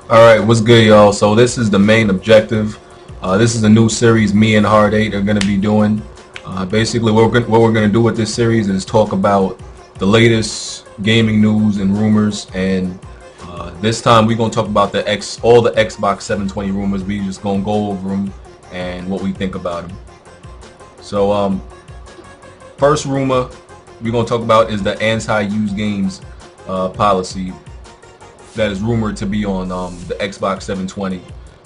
All right, what's good, y'all? So this is the main objective. This is a new series me and HARD8 are going to be doing. Basically, what we're going to do with this series is talk about the latest gaming news and rumors. And this time we're going to talk about all the Xbox 720 rumors. We just going to go over them and what we think about them. So first rumor we're going to talk about is the anti-used games policy that is rumored to be on the Xbox 720,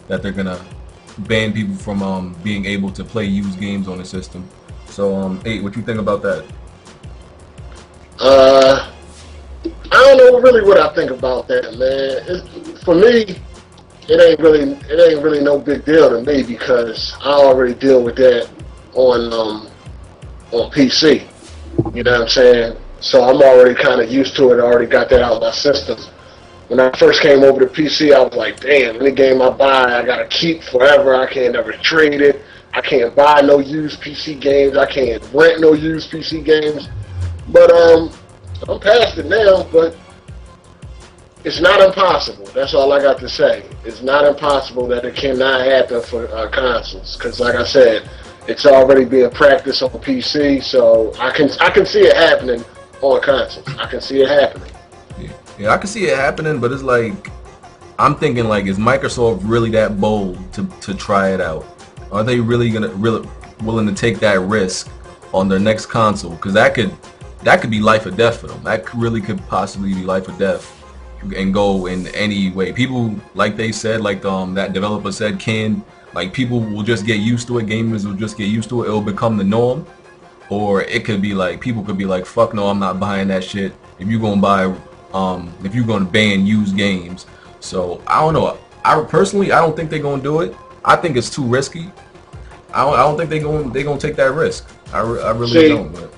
that they're gonna ban people from being able to play used games on the system. So, what you think about that? I don't know really what I think about that, man. For me, it ain't really no big deal to me because I already deal with that on PC. You know what I'm saying? So I'm already kind of used to it. I already got that out of my system. When I first came over to PC, I was like, damn, any game I buy, I gotta keep forever. I can't ever trade it. I can't buy no used PC games. I can't rent no used PC games. But I'm past it now, but it's not impossible. That's all I got to say. It's not impossible that it cannot happen for consoles. Because like I said, it's already being practiced on PC, so I can see it happening on consoles. I can see it happening. Yeah, I can see it happening, but it's like, I'm thinking like, is Microsoft really that bold to try it out? Are they really willing to take that risk on their next console? Because that could be life or death for them. That really could possibly be life or death and go in any way. People, like they said, like that developer said, people will just get used to it. Gamers will just get used to it. It'll become the norm. Or it could be like, people could be like, fuck no, I'm not buying that shit. If you're gonna ban used games. So I don't know. I don't think they're gonna do it. I think it's too risky. I don't think they're gonna take that risk. I really don't. But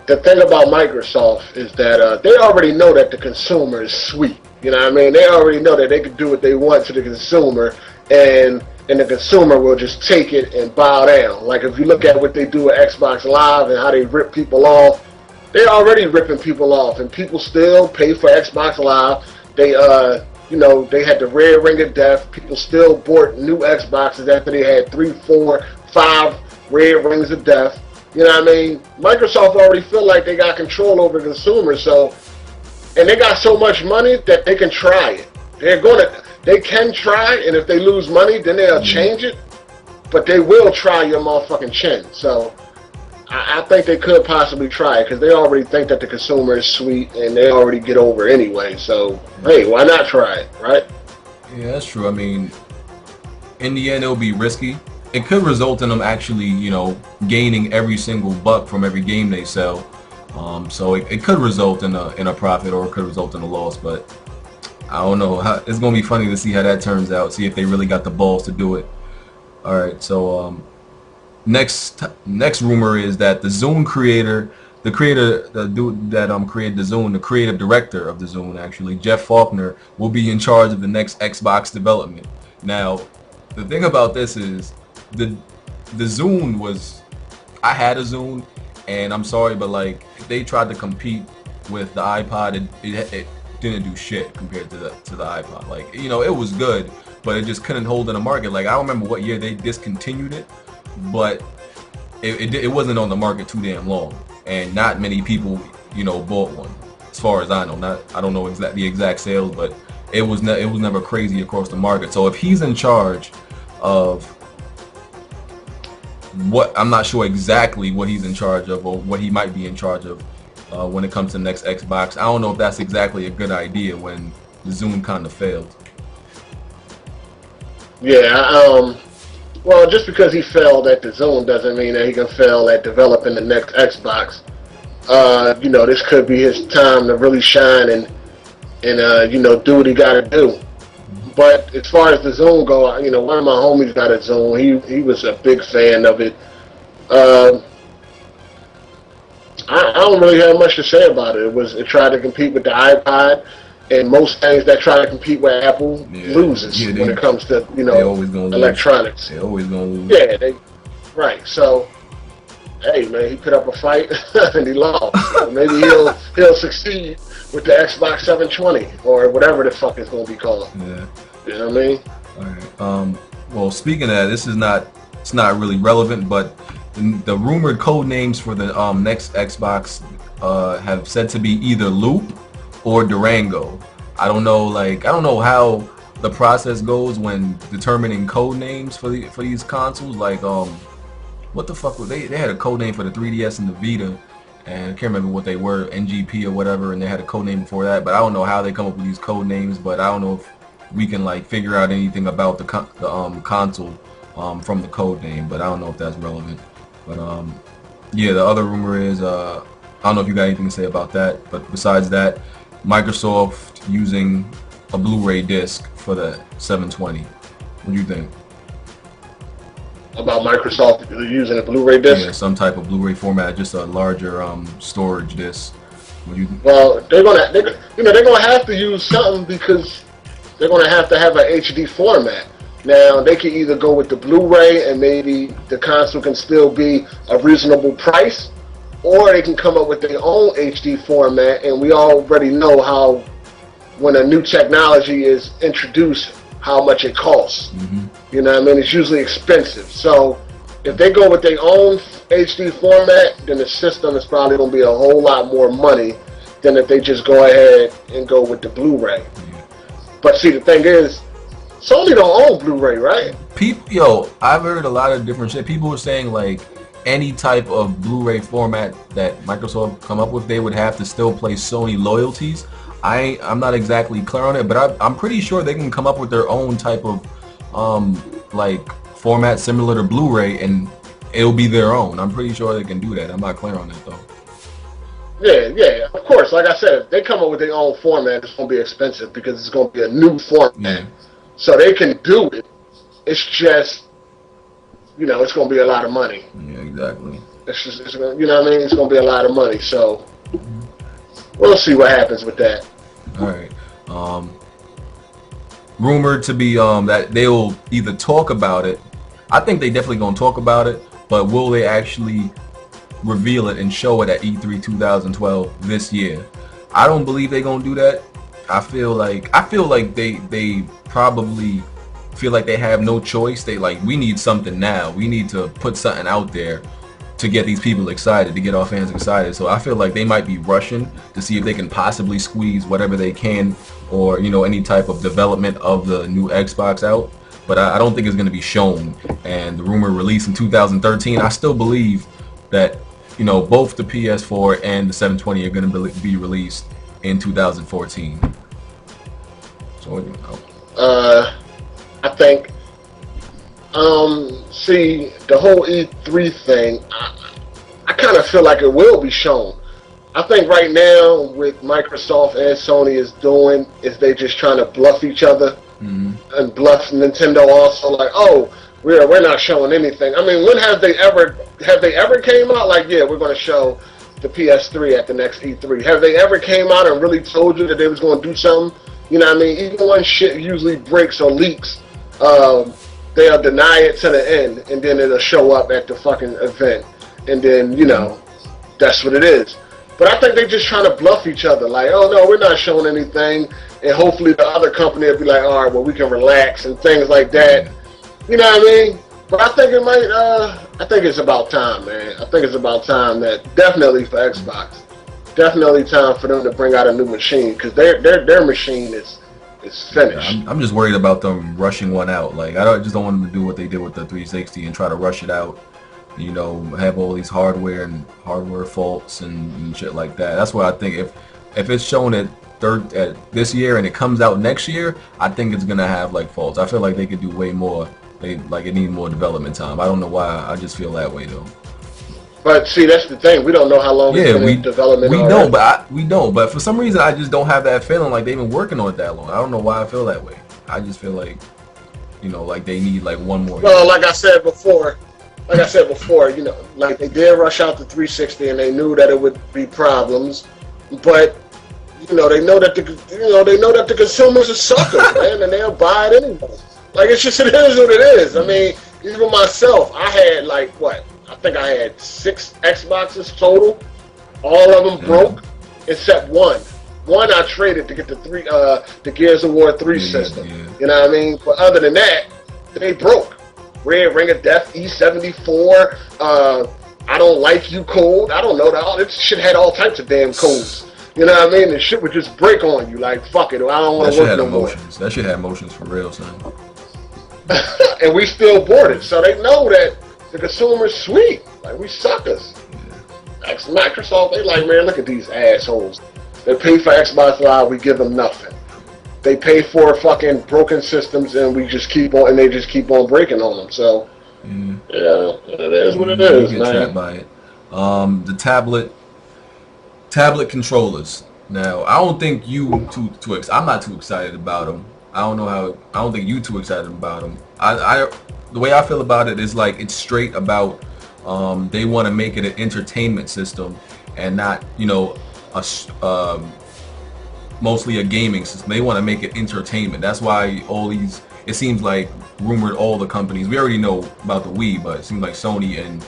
the thing about Microsoft is that they already know that the consumer is sweet. You know what I mean? They already know that they can do what they want to the consumer, and the consumer will just take it and bow down. Like if you look at what they do with Xbox Live and how they rip people off, they're already ripping people off, and people still pay for Xbox Live. They they had the red ring of death. People still bought new Xboxes after they had 3, 4, 5 red rings of death. You know what I mean? Microsoft already feel like they got control over the consumer, and they got so much money that they can try it. They can try, and if they lose money, then they'll change it. But they will try your motherfucking chin. So I think they could possibly try it because they already think that the consumer is sweet and they already get over anyway. So hey, why not try it, right? yeah, that's true. I mean, in the end, it'll be risky. It could result in them actually, gaining every single buck from every game they sell. So it could result in a profit, or it could result in a loss. But I don't know. It's gonna be funny to see how that turns out. See if they really got the balls to do it. All right. So next rumor is that the Zune creator, the dude that created the Zune, the creative director of the Zune, actually, Jeff Faulkner, will be in charge of the next Xbox development. Now, the thing about this is the Zune was, I had a Zune, and I'm sorry, but like they tried to compete with the iPod, it didn't do shit compared to the iPod. Like, it was good, but it just couldn't hold in the market. Like, I don't remember what year they discontinued it, but it wasn't on the market too damn long, and not many people bought one, as far as I know. I don't know the exact sales, but it was never crazy across the market. So if he's in charge of what, I'm not sure exactly what he's in charge of, or what he might be in charge of when it comes to the next Xbox. I don't know if that's exactly a good idea when the Zune kind of failed. Yeah. Well, just because he failed at the Zune doesn't mean that he can fail at developing the next Xbox. This could be his time to really shine and do what he got to do. But as far as the Zune go, one of my homies got a Zune. He was a big fan of it. I don't really have much to say about it. It tried to compete with the iPod. And most things that try to compete with Apple loses when it comes to electronics. They always gonna lose. Yeah, right. So, hey man, he put up a fight and he lost. So maybe he'll succeed with the Xbox 720 or whatever the fuck it's gonna be called. Yeah. You know what I mean? All right. Well, speaking of that, this is not. It's not really relevant, but the rumored code names for the next Xbox have said to be either Loop or Durango. I don't know. I don't know how the process goes when determining code names for these consoles. What the fuck were they? They had a code name for the 3DS and the Vita, and I can't remember what they were, NGP or whatever, and they had a code name before that. But I don't know how they come up with these code names. But I don't know if we can figure out anything about the console from the code name. But I don't know if that's relevant. But yeah, the other rumor is I don't know if you got anything to say about that. But besides that, Microsoft using a Blu-ray disc for the 720. What do you think? About Microsoft using a Blu-ray disc? Yeah, some type of Blu-ray format, just a larger storage disc. Well, they're gonna have to use something because they're gonna have to have an HD format. Now they can either go with the Blu-ray and maybe the console can still be a reasonable price, or they can come up with their own HD format. And we already know how when a new technology is introduced, how much it costs. Mm-hmm. You know what I mean? It's usually expensive. So if they go with their own HD format, then the system is probably going to be a whole lot more money than if they just go ahead and go with the Blu-ray. Yeah. But see, the thing is, Sony don't own Blu-ray, right? I've heard a lot of different shit. People were saying any type of Blu-ray format that Microsoft come up with, they would have to still play Sony loyalties. I'm not exactly clear on it, but I'm pretty sure they can come up with their own type of format similar to Blu-ray, and it'll be their own. I'm pretty sure they can do that. I'm not clear on that though. Yeah, of course. Like I said, if they come up with their own format, it's going to be expensive because it's going to be a new format. Yeah. So they can do it. It's just, it's going to be a lot of money. Yeah, exactly. It's what I mean? It's going to be a lot of money. So we'll see what happens with that. All right. Rumored to be that they'll either talk about it. I think they definitely gonna talk about it, but will they actually reveal it and show it at E3 2012 this year? I don't believe they're gonna do that. I feel like they probably feel like they have no choice. They we need something now. We need to put something out there to get these people excited, to get our fans excited. So I feel like they might be rushing to see if they can possibly squeeze whatever they can, or any type of development of the new Xbox out. But I don't think it's going to be shown. And the rumor released in 2013, I still believe that both the PS4 and the 720 are going to be released in 2014. So I think see, the whole E3 thing, I kind of feel like it will be shown. I think right now, what Microsoft and Sony is doing is they just trying to bluff each other, and bluff Nintendo also, oh, we're not showing anything. I mean, when have they ever came out yeah, we're going to show the PS3 at the next E3? Have they ever came out and really told you that they was going to do something? You know what I mean? Even when shit usually breaks or leaks, they'll deny it to the end, and then it'll show up at the fucking event, and then that's what it is. But I think they're just trying to bluff each other, oh no, we're not showing anything, and hopefully the other company will be like, all right, well, we can relax and things like that. You know what I mean? But I think it might. I think it's about time, man. I think it's about time that definitely for Xbox, definitely time for them to bring out a new machine, because their machine is finished. Yeah, I'm just worried about them rushing one out. I just don't want them to do what they did with the 360 and try to rush it out. Have all these hardware faults and shit like that. That's why I think if it's shown at this year and it comes out next year, I think it's gonna have faults. I feel like they could do way more. It needs more development time. I don't know why. I just feel that way though. But see, that's the thing. We don't know how long it's been in development. We don't. But for some reason, I just don't have that feeling like they've been working on it that long. I don't know why I feel that way. I just feel like they need one more. Well, like I said before, they did rush out the 360, and they knew that it would be problems, but they know that the consumers are suckers, man, and they'll buy it anyway. It is what it is. I mean, even myself, I had I think I had 6 Xboxes total. All of them broke except one One I traded to get the Gears of War 3 system. Yeah. You know what I mean? But other than that, they broke. Red Ring of Death, E74. I don't like you code. I don't know that. This shit had all types of damn codes. You know what I mean? The shit would just break on you. Like, fuck it. I don't want to work no more. That shit had emotions for real, son. And we still bought it. So they know that the consumer's sweet. Like, we suckers. Yeah. Microsoft, they like, man, look at these assholes. They pay for Xbox Live, we give them nothing. They pay for fucking broken systems, and they just keep on breaking on them. So, yeah, it is what it is, man. Trapped by it. The tablet controllers. Now, I don't think you I'm not too excited about them. I don't think you too excited about them. The way I feel about it is like it's straight about they want to make it an entertainment system and not, you know, mostly a gaming system. They want to make it entertainment. That's why it seems like rumored all the companies, we already know about the Wii, but it seems like Sony and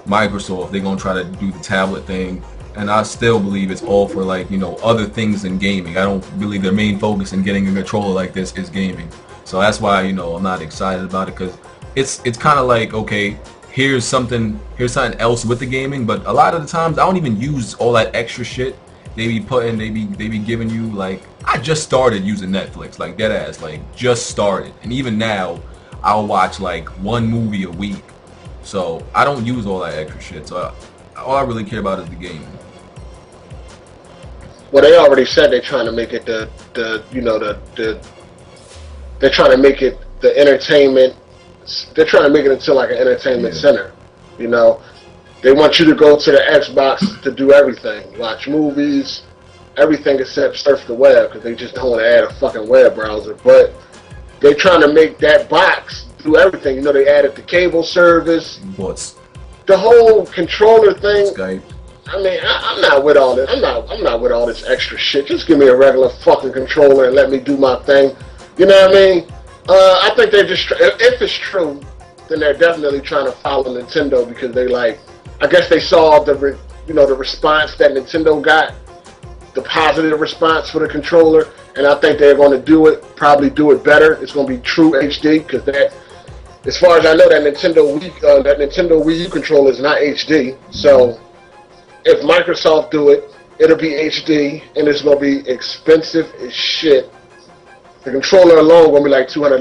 Microsoft, they're going to try to do the tablet thing. And I still believe it's all for, like, you know, other things than gaming. I don't believe their main focus in getting a controller like this is gaming. So that's why, you know, I'm not excited about it, because it's kind of like, okay, here's something else with the gaming, but a lot of the times I don't even use all that extra shit they be giving you. Like, I just started using Netflix, like dead ass, like just started, and even now I'll watch like one movie a week. So I don't use all that extra shit. So all I really care about is the game. Well, they already said they're trying to make it they're trying to make it the entertainment. They're trying to make it into like an entertainment center. You know, they want you to go to the Xbox to do everything, watch movies, everything except surf the web, because they just don't want to add a fucking web browser. But they're trying to make that box do everything. You know, they added the cable service, the whole controller thing. Skype. I mean, I'm not with all this. I'm not with all this extra shit. Just give me a regular fucking controller and let me do my thing. You know what I mean? I think they're just, if it's true, then they're definitely trying to follow Nintendo, because they like, I guess they saw the response that Nintendo got, the positive response for the controller, and I think they're going to probably do it better. It's going to be true HD, because that, as far as I know, that Nintendo Wii U controller is not HD. So if Microsoft do it, it'll be HD, and it's going to be expensive as shit. The controller alone going to be like $200.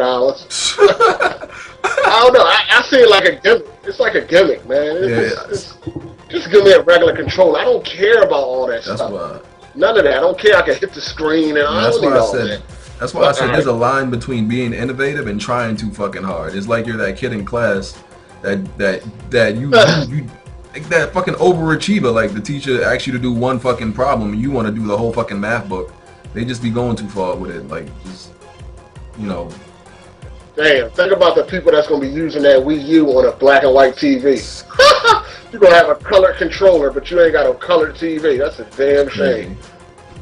I don't know. I see it like a gimmick. It's like a gimmick, man. Just give me a regular controller. I don't care about all that stuff. None of that. I don't care. I can hit the screen, and I don't need all that. That's why I said there's a line between being innovative and trying too fucking hard. It's like you're that kid in class that you like that fucking overachiever. Like the teacher asks you to do one fucking problem, and you want to do the whole fucking math book. They just be going too far with it. Like, just, you know. Damn, think about the people that's going to be using that Wii U on a black and white TV. You're going to have a colored controller, but you ain't got a colored TV. That's a damn shame.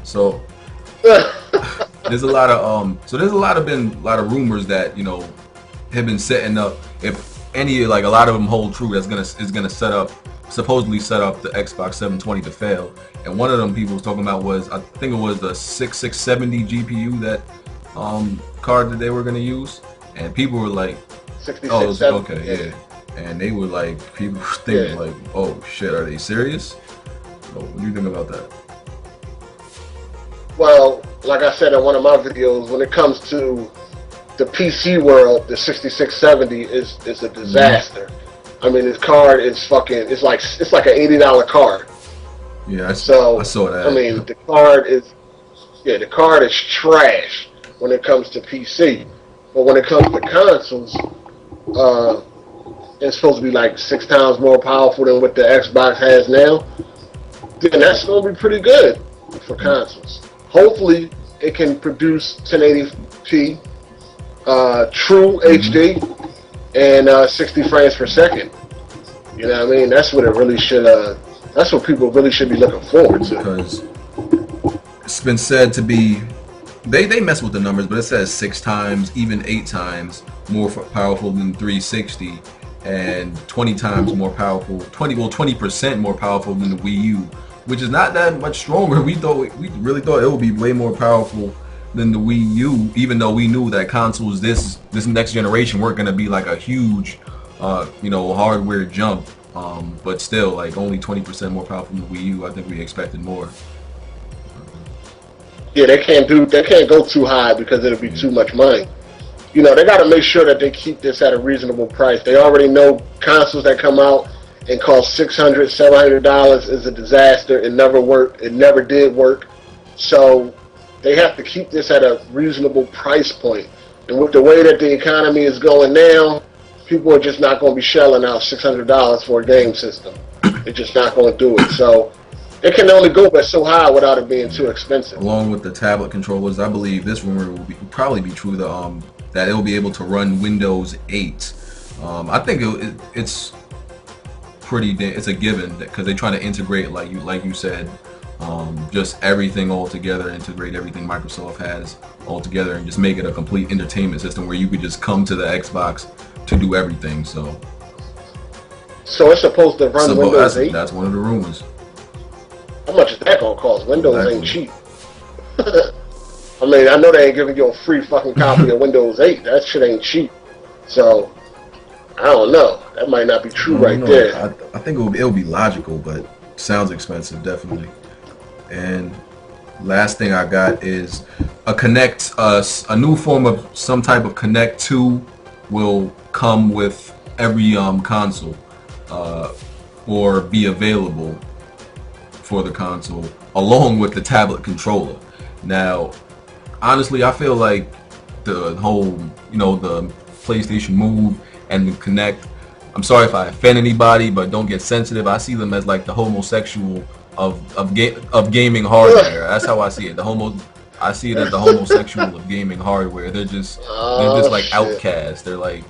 So, there's a lot of rumors that, you know, have been setting up, if any, like a lot of them hold true, is gonna supposedly set up the Xbox 720 to fail. And one of them people was talking about was, I think it was the 6670 GPU that card that they were gonna use, and people were like, "Oh, it's okay, yeah." And they were like, people were thinking like, "Oh shit, are they serious?" So, what do you think about that? Well, like I said in one of my videos, when it comes to the PC world, the 6670 is a disaster. I mean, this card is fucking. It's like an $80 card. Yeah, I saw that. I mean, the card is trash when it comes to PC, but when it comes to consoles, it's supposed to be like 6 times more powerful than what the Xbox has now. Then that's gonna be pretty good for consoles. Hopefully, it can produce 1080p, true HD, and 60 frames per second. You know what I mean? That's what it really should. That's what people really should be looking forward to. Because it's been said to be, they mess with the numbers, but it says 6 times, even 8 times more powerful than 360, and 20 times more powerful, 20% more powerful than the Wii U which is not that much stronger. We really thought it would be way more powerful than the Wii U, even though we knew that consoles this next generation weren't gonna be like a huge, hardware jump. But still, like only 20% more powerful than the Wii U. I think we expected more. Yeah, they can't go too high because it'll be too much money. You know, they got to make sure that they keep this at a reasonable price. They already know consoles that come out and cost $600, $700 is a disaster. It never worked. It never did work. So they have to keep this at a reasonable price point. And with the way that the economy is going now, people are just not going to be shelling out $600 for a game system. They're just not going to do it. So it can only go but so high without it being too expensive. Along with the tablet controllers, I believe this rumor will probably be true. That it will be able to run Windows 8. I think it's it's a given because they're trying to integrate, like you said, just everything all together, integrate everything Microsoft has all together, and just make it a complete entertainment system where you could just come to the Xbox to do everything. So it's supposed to run Windows 8? That's one of the rumors. How much is that going to cost? Windows ain't cheap. I mean, I know they ain't giving you a free fucking copy of Windows 8. That shit ain't cheap. So, I don't know. That might not be true there. I think it'll be logical, but sounds expensive, definitely. And last thing I got is a Kinect, a new form of some type of Kinect 2 will come with every console, or be available for the console, along with the tablet controller. Now, honestly, I feel like the whole, the PlayStation Move and the Kinect, I'm sorry if I offend anybody, but don't get sensitive. I see them as like the homosexual of gaming hardware. That's how I see it. I see it as the homosexual of gaming hardware. They're just like outcasts. They're like,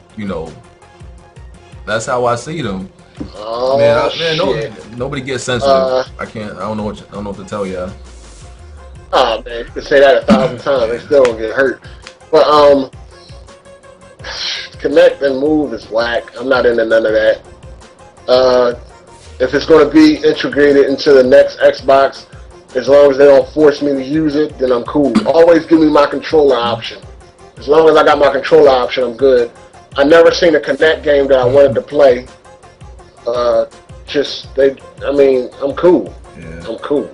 that's how I see them. Nobody gets sensitive. I don't know what to tell you. Oh man, you can say that 1,000 times, they still don't get hurt. But Kinect and Move is whack. I'm not into none of that. If it's going to be integrated into the next Xbox, as long as they don't force me to use it, then I'm cool. Always give me my controller option. As long as I got my controller option, I'm good. I never seen a Kinect game that I wanted to play. I'm cool. Yeah. I'm cool.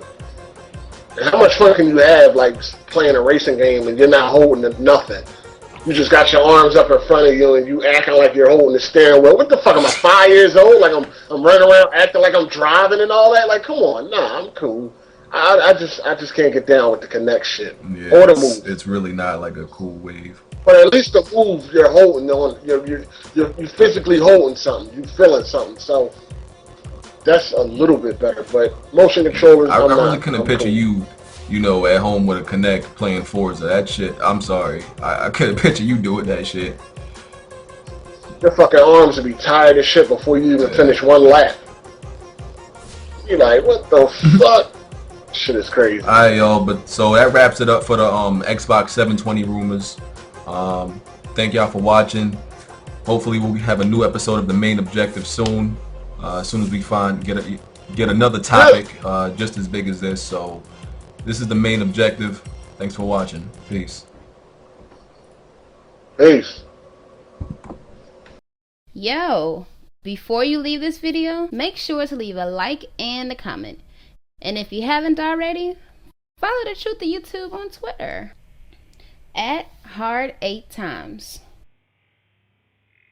How much fun can you have, like, playing a racing game and you're not holding nothing? You just got your arms up in front of you and you acting like you're holding the steering wheel. What the fuck, am I 5 years old? Like, I'm running around acting like I'm driving and all that? Like, come on. Nah, I'm cool. I just can't get down with the Kinect shit. Yeah, or the Move. It's really not like a cool wave. But at least the Move, you're holding on. You're physically holding something. You're feeling something. So that's a little bit better. But motion controllers, I really couldn't picture you at home with a Kinect playing Forza. That shit, I'm sorry. I couldn't picture you doing that shit. Your fucking arms would be tired as shit before you even finish one lap. You're like, what the fuck? Shit is crazy. Alright, y'all, but so that wraps it up for the Xbox 720 rumors. Thank y'all for watching. Hopefully we'll have a new episode of the main objective soon. As soon as we get another topic just as big as this. So this is the main objective. Thanks for watching. Peace. Peace. Yo, before you leave this video, make sure to leave a like and a comment. And if you haven't already, follow the Truth of YouTube on Twitter @HARD8 times.